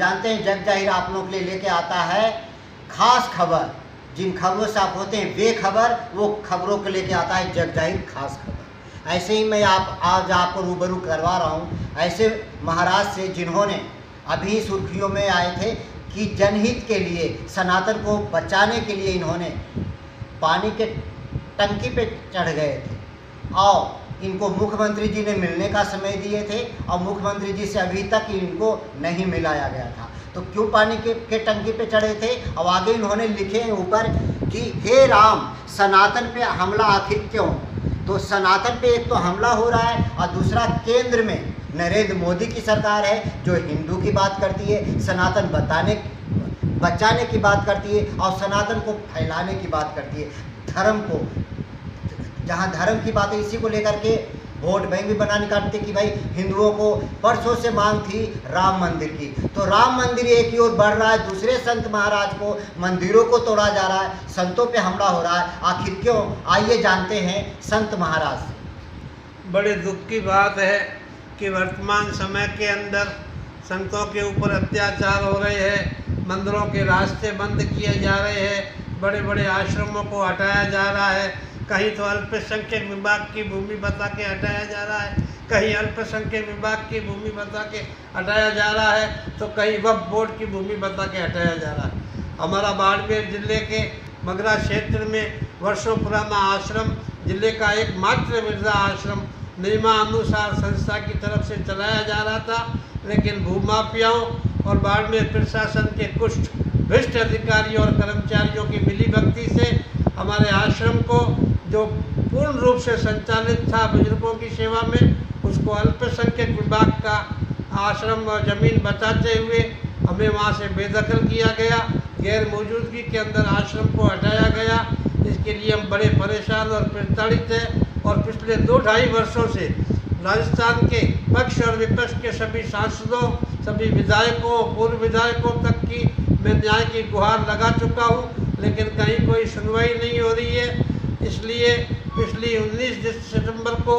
जानते हैं जग जाहिर आप लोगों के लिए लेके आता है खास खबर। जिन खबरों से आप होते हैं बेखबर, वो खबरों को लेके आता है जग जाहिर खास खबर। ऐसे ही मैं आज आपको रूबरू करवा रहा हूँ ऐसे महाराज से जिन्होंने अभी सुर्खियों में आए थे कि जनहित के लिए, सनातन को बचाने के लिए इन्होंने पानी के टंकी पे चढ़ गए थे और इनको मुख्यमंत्री जी ने मिलने का समय दिए थे और मुख्यमंत्री जी से अभी तक इनको नहीं मिलाया गया था। तो क्यों पानी के टंकी पे चढ़े थे? और आगे इन्होंने लिखे हैं ऊपर कि हे राम, सनातन पे हमला आखिर क्यों? तो सनातन पे एक तो हमला हो रहा है और दूसरा केंद्र में नरेंद्र मोदी की सरकार है जो हिंदू की बात करती है, सनातन बचाने की बात करती है और सनातन को फैलाने की बात करती है। धर्म को, जहाँ धर्म की बात है, इसी को लेकर के वोट बैंक भी बनाने काटते कि भाई हिंदुओं को परसों से मांग थी राम मंदिर की, तो राम मंदिर एक की ओर बढ़ रहा है, दूसरे संत महाराज को मंदिरों को तोड़ा जा रहा है, संतों पे हमला हो रहा है। आखिर क्यों? आइए जानते हैं संत महाराज से। बड़े दुख की बात है कि वर्तमान समय के अंदर संतों के ऊपर अत्याचार हो रहे हैं, मंदिरों के रास्ते बंद किए जा रहे हैं, बड़े बड़े आश्रमों को हटाया जा रहा है, कहीं तो अल्पसंख्यक विभाग की भूमि बता के हटाया जा रहा है, कहीं अल्पसंख्यक विभाग की भूमि बता के हटाया जा रहा है, तो कहीं वक्फ बोर्ड की भूमि बता के हटाया जा रहा है। हमारा बाड़मेर जिले के मगरा क्षेत्र में वर्षों पुराना आश्रम, जिले का एकमात्र वृद्धा आश्रम नियमानुसार संस्था की तरफ से चलाया जा रहा था, लेकिन भूमाफियाओं और बाड़मेर प्रशासन के कुछ भ्रष्ट अधिकारियों और कर्मचारियों की मिलीभगती से हमारे आश्रम को, जो पूर्ण रूप से संचालित था बुजुर्गों की सेवा में, उसको अल्पसंख्यक विभाग का आश्रम और ज़मीन बचाते हुए हमें वहाँ से बेदखल किया गया, गैर मौजूदगी के अंदर आश्रम को हटाया गया। इसके लिए हम बड़े परेशान और प्रताड़ित हैं और पिछले 2-2.5 वर्षों से राजस्थान के पक्ष और विपक्ष के सभी सांसदों, सभी विधायकों, पूर्व विधायकों तक की मैं न्याय की गुहार लगा चुका हूँ, लेकिन कहीं कोई सुनवाई नहीं हो रही है। इसलिए पिछली 19 सितंबर को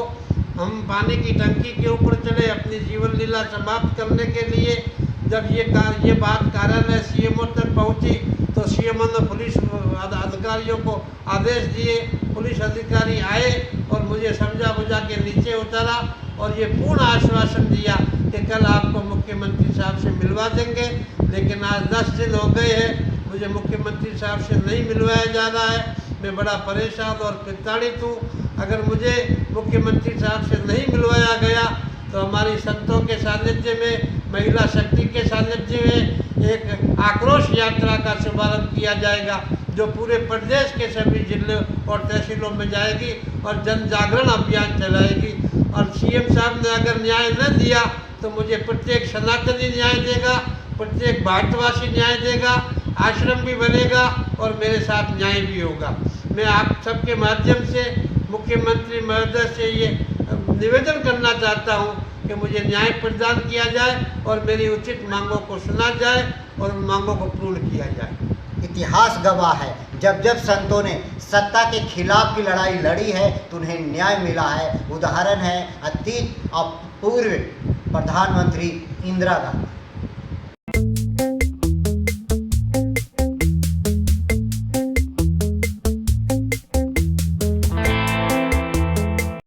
हम पानी की टंकी के ऊपर चले अपनी जीवन लीला समाप्त करने के लिए। जब ये बात कार्यालय सीएमओ तक पहुंची तो सीएमओ ने पुलिस अधिकारियों को आदेश दिए, पुलिस अधिकारी आए और मुझे समझा बुझा के नीचे उतारा और ये पूर्ण आश्वासन दिया कि कल आपको मुख्यमंत्री साहब से मिलवा देंगे। लेकिन आज 10 दिन हो गए हैं, मुझे मुख्यमंत्री साहब से नहीं मिलवाया जा रहा है। मैं बड़ा परेशान और प्रताड़ित हूँ। अगर मुझे मुख्यमंत्री साहब से नहीं मिलवाया गया तो हमारी संतों के सानिध्य में, महिला शक्ति के सानिध्य में एक आक्रोश यात्रा का शुभारंभ किया जाएगा, जो पूरे प्रदेश के सभी जिलों और तहसीलों में जाएगी और जन जागरण अभियान चलाएगी। और सीएम साहब ने अगर न्याय न दिया तो मुझे प्रत्येक सनातनी न्याय देगा, प्रत्येक भारतवासी न्याय देगा, आश्रम भी बनेगा और मेरे साथ न्याय भी होगा। मैं आप सबके माध्यम से मुख्यमंत्री महोदय से ये निवेदन करना चाहता हूँ कि मुझे न्याय प्रदान किया जाए और मेरी उचित मांगों को सुना जाए और उन मांगों को पूर्ण किया जाए। इतिहास गवाह है, जब जब संतों ने सत्ता के खिलाफ की लड़ाई लड़ी है तो उन्हें न्याय मिला है। उदाहरण है अतीत और पूर्व प्रधानमंत्री इंदिरा गांधी।